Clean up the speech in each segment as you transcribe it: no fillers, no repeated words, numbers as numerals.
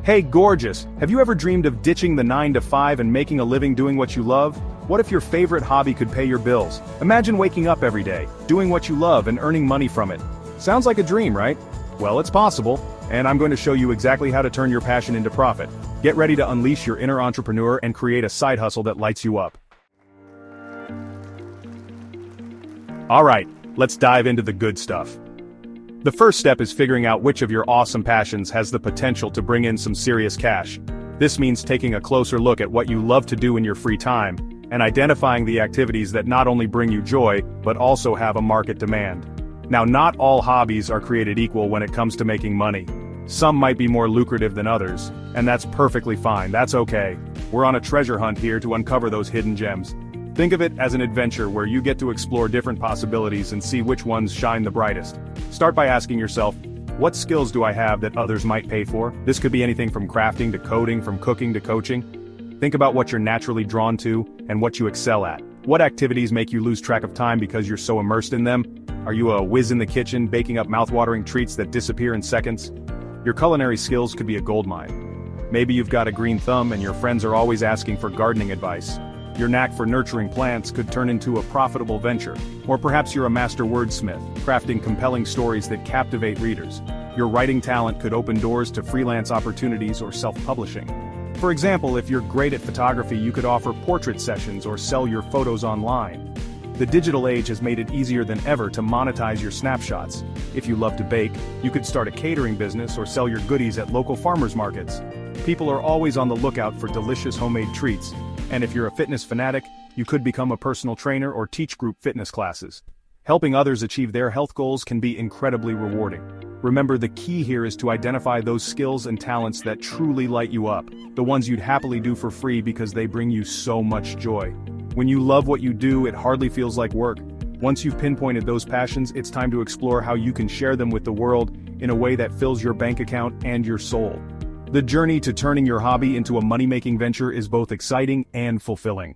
Hey gorgeous, have you ever dreamed of ditching the 9 to 5 and making a living doing what you love? What if your favorite hobby could pay your bills? Imagine waking up every day, doing what you love and earning money from it. Sounds like a dream, right? Well, it's possible, and I'm going to show you exactly how to turn your passion into profit. Get ready to unleash your inner entrepreneur and create a side hustle that lights you up. Alright, let's dive into the good stuff. The first step is figuring out which of your awesome passions has the potential to bring in some serious cash. This means taking a closer look at what you love to do in your free time, and identifying the activities that not only bring you joy, but also have a market demand. Now, not all hobbies are created equal when it comes to making money. Some might be more lucrative than others, and that's perfectly fine, that's okay. We're on a treasure hunt here to uncover those hidden gems. Think of it as an adventure where you get to explore different possibilities and see which ones shine the brightest. Start by asking yourself, what skills do I have that others might pay for? This could be anything from crafting to coding, from cooking to coaching. Think about what you're naturally drawn to and what you excel at. What activities make you lose track of time because you're so immersed in them? Are you a whiz in the kitchen, baking up mouth-watering treats that disappear in seconds? Your culinary skills could be a goldmine. Maybe you've got a green thumb and your friends are always asking for gardening advice. Your knack for nurturing plants could turn into a profitable venture. Or perhaps you're a master wordsmith, crafting compelling stories that captivate readers. Your writing talent could open doors to freelance opportunities or self-publishing. For example, if you're great at photography, you could offer portrait sessions or sell your photos online. The digital age has made it easier than ever to monetize your snapshots. If you love to bake, you could start a catering business or sell your goodies at local farmers markets. People are always on the lookout for delicious homemade treats. And if you're a fitness fanatic, you could become a personal trainer or teach group fitness classes. Helping others achieve their health goals can be incredibly rewarding. Remember, the key here is to identify those skills and talents that truly light you up, the ones you'd happily do for free because they bring you so much joy. When you love what you do, it hardly feels like work. Once you've pinpointed those passions, it's time to explore how you can share them with the world in a way that fills your bank account and your soul. The journey to turning your hobby into a money-making venture is both exciting and fulfilling.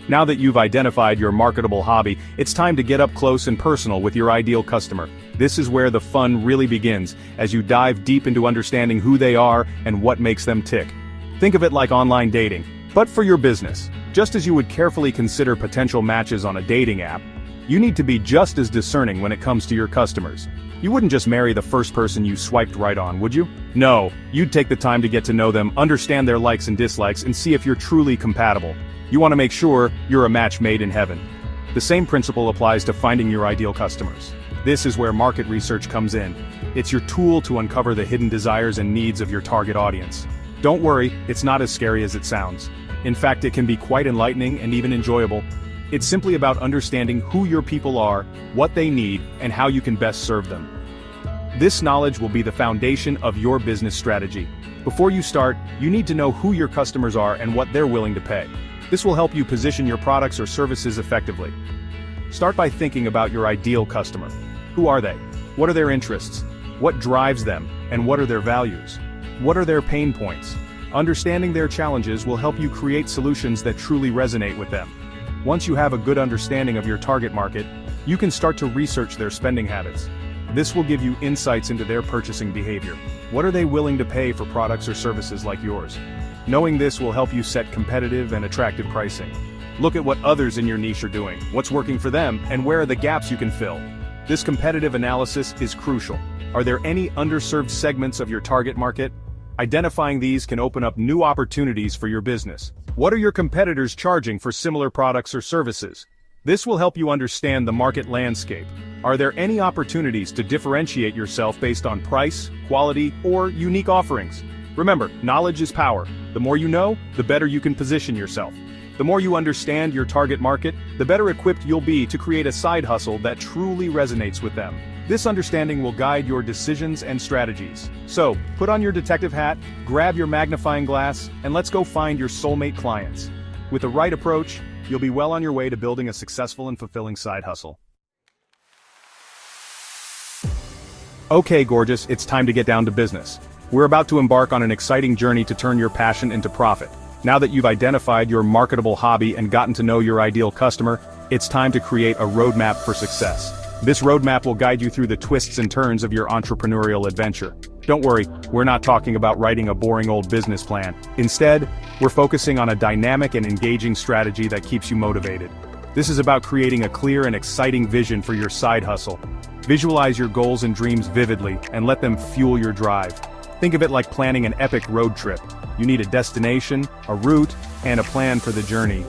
Now that you've identified your marketable hobby, it's time to get up close and personal with your ideal customer. This is where the fun really begins, as you dive deep into understanding who they are and what makes them tick. Think of it like online dating, but for your business. Just as you would carefully consider potential matches on a dating app, you need to be just as discerning when it comes to your customers. You wouldn't just marry the first person you swiped right on, would you? No, you'd take the time to get to know them, understand their likes and dislikes, and see if you're truly compatible. You want to make sure you're a match made in heaven. The same principle applies to finding your ideal customers. This is where market research comes in. It's your tool to uncover the hidden desires and needs of your target audience. Don't worry, it's not as scary as it sounds. In fact, it can be quite enlightening and even enjoyable. It's simply about understanding who your people are, what they need, and how you can best serve them. This knowledge will be the foundation of your business strategy. Before you start, you need to know who your customers are and what they're willing to pay. This will help you position your products or services effectively. Start by thinking about your ideal customer. Who are they? What are their interests? What drives them? And what are their values? What are their pain points? Understanding their challenges will help you create solutions that truly resonate with them. Once you have a good understanding of your target market, you can start to research their spending habits. This will give you insights into their purchasing behavior. What are they willing to pay for products or services like yours? Knowing this will help you set competitive and attractive pricing. Look at what others in your niche are doing, what's working for them, and where are the gaps you can fill. This competitive analysis is crucial. Are there any underserved segments of your target market? Identifying these can open up new opportunities for your business. What are your competitors charging for similar products or services? This will help you understand the market landscape. Are there any opportunities to differentiate yourself based on price, quality, or unique offerings? Remember, knowledge is power. The more you know, the better you can position yourself. The more you understand your target market, the better equipped you'll be to create a side hustle that truly resonates with them. This understanding will guide your decisions and strategies. So, put on your detective hat, grab your magnifying glass, and let's go find your soulmate clients. With the right approach, you'll be well on your way to building a successful and fulfilling side hustle. Okay, gorgeous, it's time to get down to business. We're about to embark on an exciting journey to turn your passion into profit. Now that you've identified your marketable hobby and gotten to know your ideal customer, it's time to create a roadmap for success. This roadmap will guide you through the twists and turns of your entrepreneurial adventure. Don't worry, we're not talking about writing a boring old business plan. Instead, we're focusing on a dynamic and engaging strategy that keeps you motivated. This is about creating a clear and exciting vision for your side hustle. Visualize your goals and dreams vividly, and let them fuel your drive. Think of it like planning an epic road trip. You need a destination, a route, and a plan for the journey.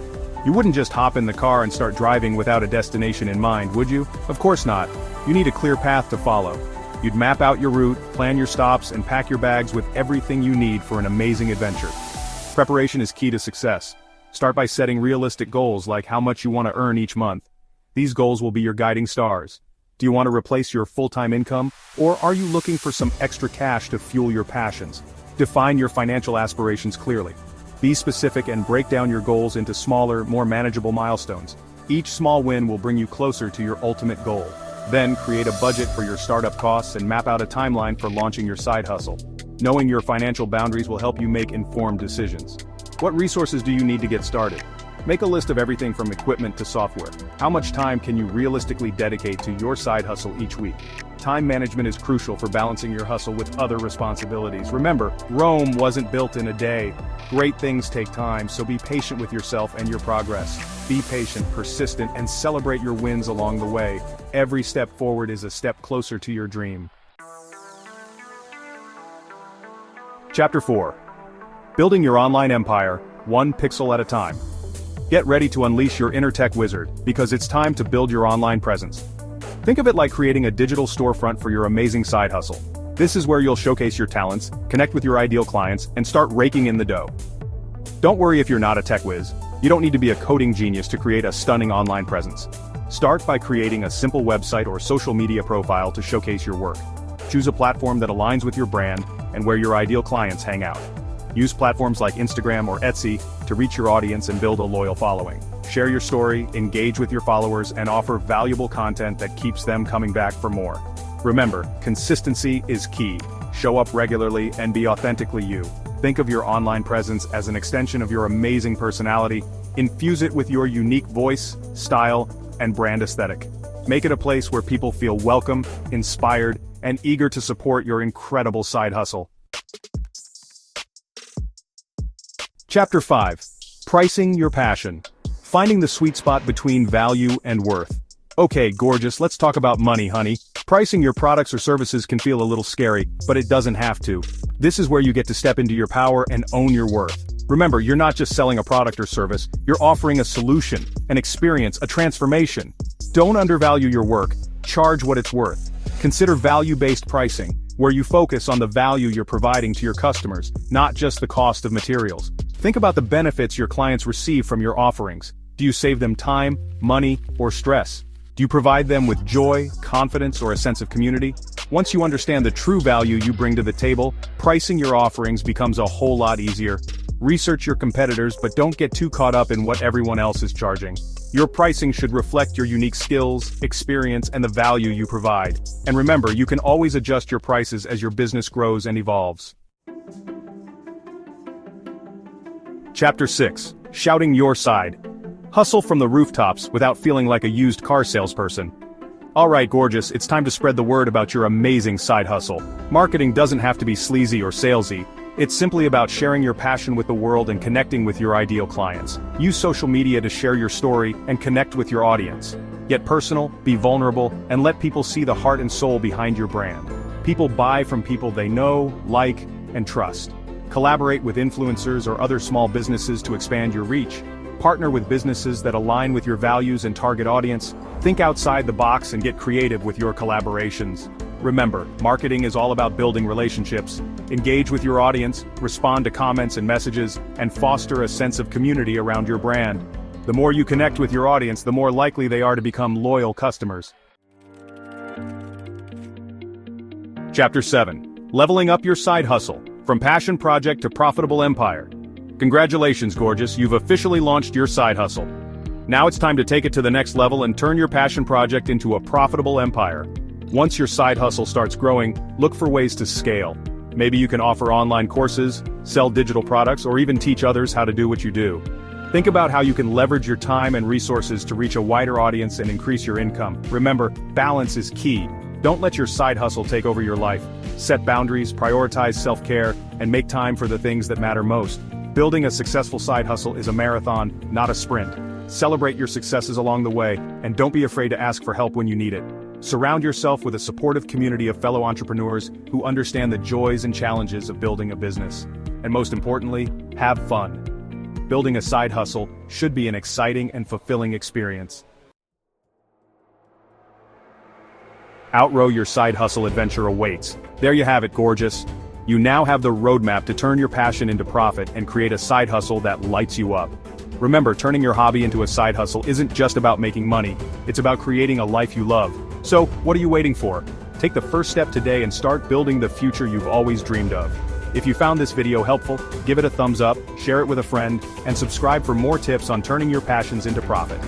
You wouldn't just hop in the car and start driving without a destination in mind, would you? Of course not. You need a clear path to follow. You'd map out your route, plan your stops, and pack your bags with everything you need for an amazing adventure. Preparation is key to success. Start by setting realistic goals like how much you want to earn each month. These goals will be your guiding stars. Do you want to replace your full-time income, or are you looking for some extra cash to fuel your passions? Define your financial aspirations clearly. Be specific and break down your goals into smaller, more manageable milestones. Each small win will bring you closer to your ultimate goal. Then, create a budget for your startup costs and map out a timeline for launching your side hustle. Knowing your financial boundaries will help you make informed decisions. What resources do you need to get started? Make a list of everything from equipment to software. How much time can you realistically dedicate to your side hustle each week? Time management is crucial for balancing your hustle with other responsibilities. Remember, Rome wasn't built in a day. Great things take time, so be patient with yourself and your progress. Be patient, persistent, and celebrate your wins along the way. Every step forward is a step closer to your dream. Chapter 4. Building your online empire, one pixel at a time. Get ready to unleash your inner tech wizard, because it's time to build your online presence. Think of it like creating a digital storefront for your amazing side hustle. This is where you'll showcase your talents, connect with your ideal clients, and start raking in the dough. Don't worry if you're not a tech whiz. You don't need to be a coding genius to create a stunning online presence. Start by creating a simple website or social media profile to showcase your work. Choose a platform that aligns with your brand and where your ideal clients hang out. Use platforms like Instagram or Etsy to reach your audience and build a loyal following. Share your story, engage with your followers, and offer valuable content that keeps them coming back for more. Remember, consistency is key. Show up regularly and be authentically you. Think of your online presence as an extension of your amazing personality. Infuse it with your unique voice, style, and brand aesthetic. Make it a place where people feel welcome, inspired, and eager to support your incredible side hustle. Chapter 5. Pricing your passion. Finding the sweet spot between value and worth. Okay, gorgeous, let's talk about money, honey. Pricing your products or services can feel a little scary, but it doesn't have to. This is where you get to step into your power and own your worth. Remember, you're not just selling a product or service, you're offering a solution, an experience, a transformation. Don't undervalue your work, charge what it's worth. Consider value-based pricing, where you focus on the value you're providing to your customers, not just the cost of materials. Think about the benefits your clients receive from your offerings. Do you save them time, money, or stress? Do you provide them with joy, confidence, or a sense of community? Once you understand the true value you bring to the table, pricing your offerings becomes a whole lot easier. Research your competitors, but don't get too caught up in what everyone else is charging. Your pricing should reflect your unique skills, experience, and the value you provide. And remember, you can always adjust your prices as your business grows and evolves. Chapter 6. Shouting your side. Hustle from the rooftops without feeling like a used car salesperson. Alright, gorgeous, it's time to spread the word about your amazing side hustle. Marketing doesn't have to be sleazy or salesy. It's simply about sharing your passion with the world and connecting with your ideal clients. Use social media to share your story and connect with your audience. Get personal, be vulnerable, and let people see the heart and soul behind your brand. People buy from people they know, like, and trust. Collaborate with influencers or other small businesses to expand your reach. Partner with businesses that align with your values and target audience. Think outside the box and get creative with your collaborations. Remember, marketing is all about building relationships. Engage with your audience, respond to comments and messages, and foster a sense of community around your brand. The more you connect with your audience, the more likely they are to become loyal customers. Chapter 7. Leveling up your side hustle. From passion project to profitable empire. Congratulations, gorgeous, you've officially launched your side hustle. Now it's time to take it to the next level and turn your passion project into a profitable empire. Once your side hustle starts growing, look for ways to scale. Maybe you can offer online courses, sell digital products, or even teach others how to do what you do. Think about how you can leverage your time and resources to reach a wider audience and increase your income. Remember, balance is key. Don't let your side hustle take over your life. Set boundaries, prioritize self-care, and make time for the things that matter most. Building a successful side hustle is a marathon, not a sprint. Celebrate your successes along the way, and don't be afraid to ask for help when you need it. Surround yourself with a supportive community of fellow entrepreneurs who understand the joys and challenges of building a business. And most importantly, have fun. Building a side hustle should be an exciting and fulfilling experience. Outgrow your side hustle adventure awaits. There you have it, gorgeous. You now have the roadmap to turn your passion into profit and create a side hustle that lights you up. Remember, turning your hobby into a side hustle isn't just about making money, it's about creating a life you love. So, what are you waiting for? Take the first step today and start building the future you've always dreamed of. If you found this video helpful, give it a thumbs up, share it with a friend, and subscribe for more tips on turning your passions into profit.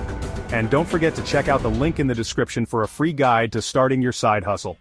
And don't forget to check out the link in the description for a free guide to starting your side hustle.